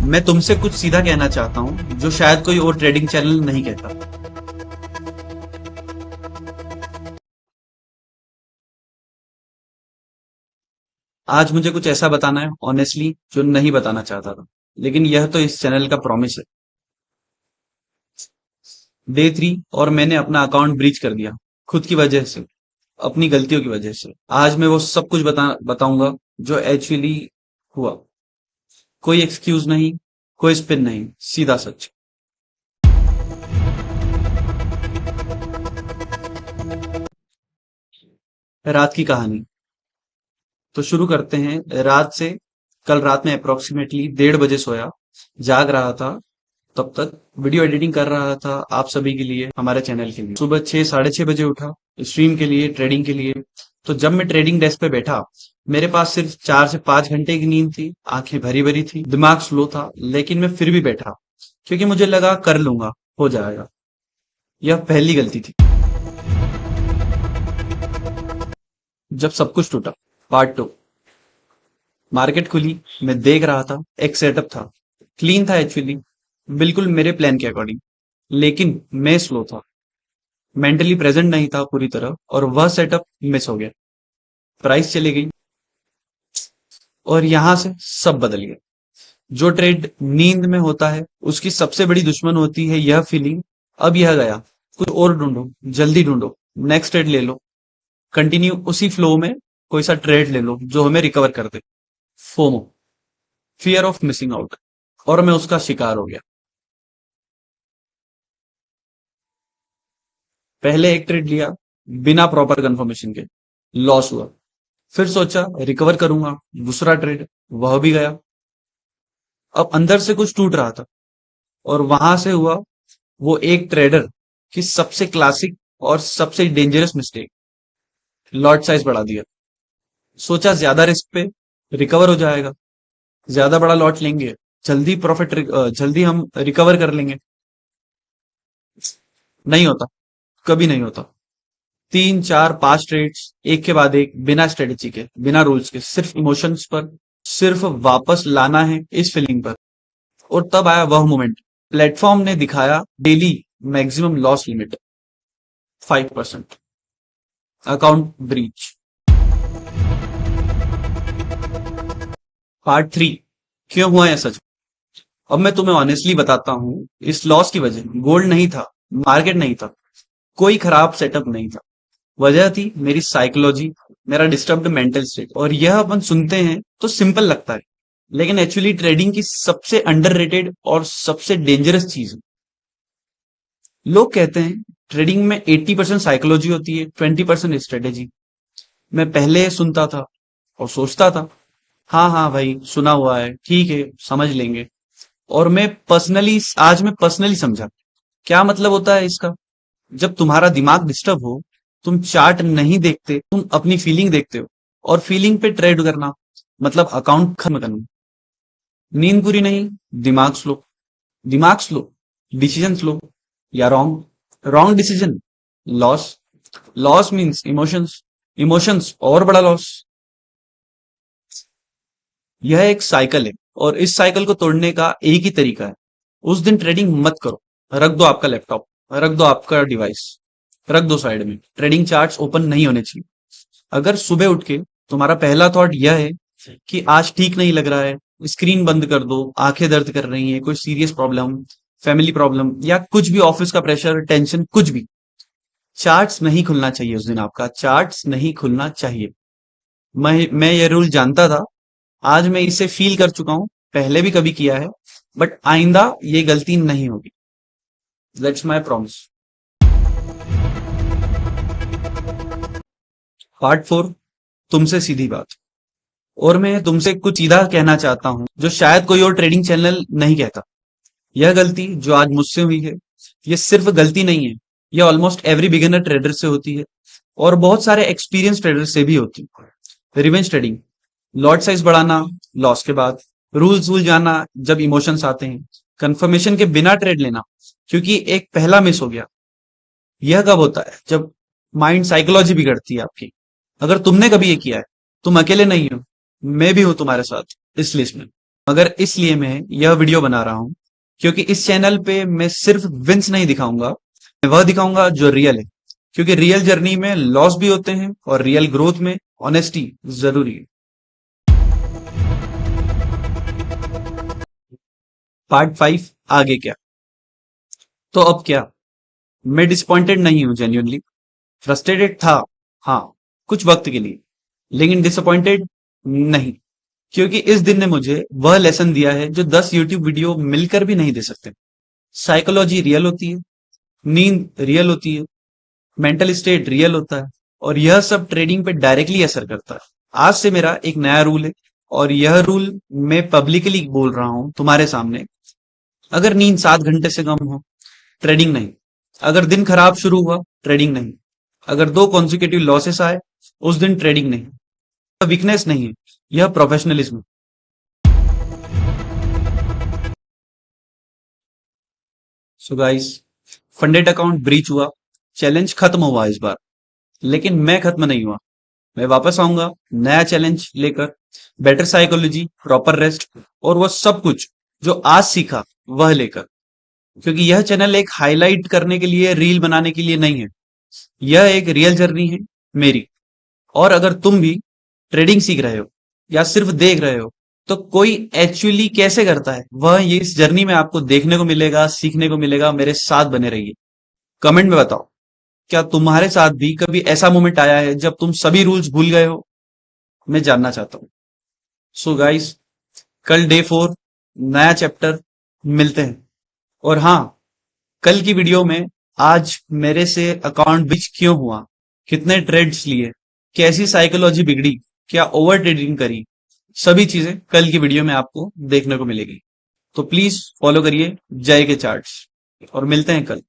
मैं तुमसे कुछ सीधा कहना चाहता हूं जो शायद कोई और ट्रेडिंग चैनल नहीं कहता। आज मुझे कुछ ऐसा बताना है ऑनेस्टली जो नहीं बताना चाहता था, लेकिन यह तो इस चैनल का प्रॉमिस है। डे 3 और मैंने अपना अकाउंट ब्रीच कर दिया, खुद की वजह से, अपनी गलतियों की वजह से। आज मैं वो सब कुछ बताऊंगा जो एक्चुअली हुआ। कोई एक्सक्यूज नहीं, कोई स्पिन नहीं, सीधा सच। रात की कहानी तो शुरू करते हैं रात से। कल रात में अप्रोक्सीमेटली 1:30 बजे सोया, जाग रहा था, तब तक वीडियो एडिटिंग कर रहा था आप सभी के लिए, हमारे चैनल के लिए। सुबह 6 साढ़े 6 बजे उठा स्ट्रीम के लिए, ट्रेडिंग के लिए। तो जब मैं ट्रेडिंग डेस्क पे बैठा, मेरे पास सिर्फ 4 से 5 घंटे की नींद थी, आंखें भरी भरी थी, दिमाग स्लो था, लेकिन मैं फिर भी बैठा क्योंकि मुझे लगा कर लूंगा, हो जाएगा। यह पहली गलती थी। जब सब कुछ टूटा। पार्ट 2। मार्केट खुली, मैं देख रहा था, एक सेटअप था, क्लीन था एक्चुअली, बिल्कुल मेरे प्लान के अकॉर्डिंग। लेकिन मैं स्लो था, मेंटली प्रेजेंट नहीं था पूरी तरह, और वह सेटअप मिस हो गया। प्राइस चली गई और यहां से सब बदल गया। जो ट्रेड नींद में होता है उसकी सबसे बड़ी दुश्मन होती है यह फीलिंग, अब यह गया, कुछ और ढूंढो, जल्दी ढूंढो, नेक्स्ट ट्रेड ले लो, कंटिन्यू उसी फ्लो में कोई सा ट्रेड ले लो जो हमें रिकवर कर दे। FOMO, fear of missing out, और मैं उसका शिकार हो गया। पहले एक ट्रेड लिया बिना प्रॉपर कंफर्मेशन के, लॉस हुआ। फिर सोचा रिकवर करूंगा, दूसरा ट्रेड, वह भी गया। अब अंदर से कुछ टूट रहा था, और वहां से हुआ वो एक ट्रेडर की सबसे क्लासिक और सबसे डेंजरस मिस्टेक, लॉट साइज बढ़ा दिया। सोचा ज्यादा रिस्क पे रिकवर हो जाएगा, ज्यादा बड़ा लॉट लेंगे, जल्दी प्रॉफिट, जल्दी हम रिकवर कर लेंगे। नहीं होता, कभी नहीं होता। 3 4 5 ट्रेड्स एक के बाद एक, बिना स्ट्रेटेजी के, बिना रूल्स के, सिर्फ इमोशंस पर, सिर्फ वापस लाना है इस फीलिंग पर। और तब आया वह मोमेंट, प्लेटफॉर्म ने दिखाया daily maximum loss limit 5%, account breach. Part 3, क्यों हुआ यह सच। अब मैं तुम्हें ऑनेस्टली बताता हूं, इस लॉस की वजह गोल्ड नहीं था, मार्केट नहीं था, कोई खराब सेटअप नहीं था। वजह थी मेरी साइकोलॉजी, मेरा डिस्टर्ब्ड मेंटल स्टेट। और यह अपन सुनते हैं तो सिंपल लगता है, लेकिन एक्चुअली ट्रेडिंग की सबसे अंडररेटेड और सबसे डेंजरस चीज है। लोग कहते हैं ट्रेडिंग में 80% साइकोलॉजी होती है, 20% स्ट्रेटेजी। मैं पहले सुनता था और सोचता था, हाँ हाँ भाई सुना हुआ है, ठीक है समझ लेंगे। और आज मैं पर्सनली समझा क्या मतलब होता है इसका। जब तुम्हारा दिमाग डिस्टर्ब हो, तुम चार्ट नहीं देखते, तुम अपनी फीलिंग देखते हो, और फीलिंग पे ट्रेड करना मतलब अकाउंट खत्म करना। नींद पूरी नहीं, दिमाग स्लो, दिमाग स्लो, डिसीजन स्लो, या wrong, wrong decision, loss, loss means emotions, emotions और बड़ा लॉस। यह एक साइकिल है, और इस साइकिल को तोड़ने का एक ही तरीका है, उस दिन ट्रेडिंग मत करो। रख दो आपका लैपटॉप, रख दो आपका डिवाइस, रख दो साइड में, ट्रेडिंग चार्ट्स ओपन नहीं होने चाहिए। अगर सुबह उठ के तुम्हारा पहला थॉट यह है कि आज ठीक नहीं लग रहा है, स्क्रीन बंद कर दो, आंखें दर्द कर रही हैं, कोई सीरियस प्रॉब्लम, फैमिली प्रॉब्लम, या कुछ भी, ऑफिस का प्रेशर, टेंशन, कुछ भी, चार्ट्स नहीं खुलना चाहिए उस दिन, आपका चार्ट्स नहीं खुलना चाहिए। मैं ये रूल जानता था, आज मैं इसे फील कर चुका हूं, पहले भी कभी किया है, बट आइंदा ये गलती नहीं होगी। That's my promise. पार्ट 4, तुमसे सीधी बात। और मैं तुमसे कुछ सीधा कहना चाहता हूं जो शायद कोई और ट्रेडिंग चैनल नहीं कहता। यह गलती जो आज मुझसे हुई है, ये सिर्फ गलती नहीं है, यह ऑलमोस्ट एवरी बिगिनर ट्रेडर से होती है, और बहुत सारे एक्सपीरियंस ट्रेडर से भी होती है। रिवेंज ट्रेडिंग, लॉट साइज बढ़ाना लॉस के बाद, रूल्स भूल जाना जब इमोशंस आते हैं, कंफर्मेशन के बिना ट्रेड लेना क्योंकि एक पहला मिस हो गया। यह कब होता है, जब माइंड साइकोलॉजी बिगड़ती है आपकी। अगर तुमने कभी ये किया है, तुम अकेले नहीं हो, मैं भी हूं तुम्हारे साथ इस लिस्ट में। मगर इसलिए मैं यह वीडियो बना रहा हूं क्योंकि इस चैनल पे मैं सिर्फ विंस नहीं दिखाऊंगा, मैं वह दिखाऊंगा जो रियल है। क्योंकि रियल जर्नी में लॉस भी होते हैं और रियल ग्रोथ में ऑनेस्टी जरूरी है। पार्ट 5, आगे क्या। तो अब क्या, मैं डिसअपॉइंटेड नहीं हूं, जेन्युइनली फ्रस्ट्रेटेड था, हाँ, कुछ वक्त के लिए, लेकिन डिसअपॉइंटेड नहीं। क्योंकि इस दिन ने मुझे वह लेसन दिया है जो 10 यूट्यूब वीडियो मिलकर भी नहीं दे सकते। साइकोलॉजी रियल होती है, नींद रियल होती है, मेंटल स्टेट रियल होता है, और यह सब ट्रेडिंग पे डायरेक्टली असर करता है। आज से मेरा एक नया रूल है, और यह रूल मैं पब्लिकली बोल रहा हूं तुम्हारे सामने। अगर नींद 7 घंटे से कम हो, ट्रेडिंग नहीं। अगर दिन खराब शुरू हुआ, ट्रेडिंग नहीं। अगर 2 कॉन्सिक्यूटिव लॉसेस आए, उस दिन ट्रेडिंग नहीं। यह वीकनेस नहीं है, यह professionalism. So guys, funded account breach हुआ, चैलेंज खत्म हुआ इस बार, लेकिन मैं खत्म नहीं हुआ। मैं वापस आऊंगा नया चैलेंज लेकर, बेटर साइकोलॉजी, प्रॉपर रेस्ट, और वो सब कुछ जो आज सीखा वह लेकर। क्योंकि यह चैनल एक हाईलाइट करने के लिए, रील बनाने के लिए नहीं है, यह एक रियल जर्नी है मेरी। और अगर तुम भी ट्रेडिंग सीख रहे हो या सिर्फ देख रहे हो, तो कोई एक्चुअली कैसे करता है वह ये इस जर्नी में आपको देखने को मिलेगा, सीखने को मिलेगा। मेरे साथ बने रहिए। कमेंट में बताओ, क्या तुम्हारे साथ भी कभी ऐसा मोमेंट आया है जब तुम सभी रूल्स भूल गए हो? मैं जानना चाहता हूं। सो गाइस, कल डे 4, नया चैप्टर, मिलते हैं। और हाँ, कल की वीडियो में आज मेरे से अकाउंट बिच क्यों हुआ, कितने ट्रेड्स लिए, कैसी साइकोलॉजी बिगड़ी, क्या ओवर ट्रेडिंग करी, सभी चीजें कल की वीडियो में आपको देखने को मिलेगी। तो प्लीज फॉलो करिए जय के चार्ट्स, और मिलते हैं कल।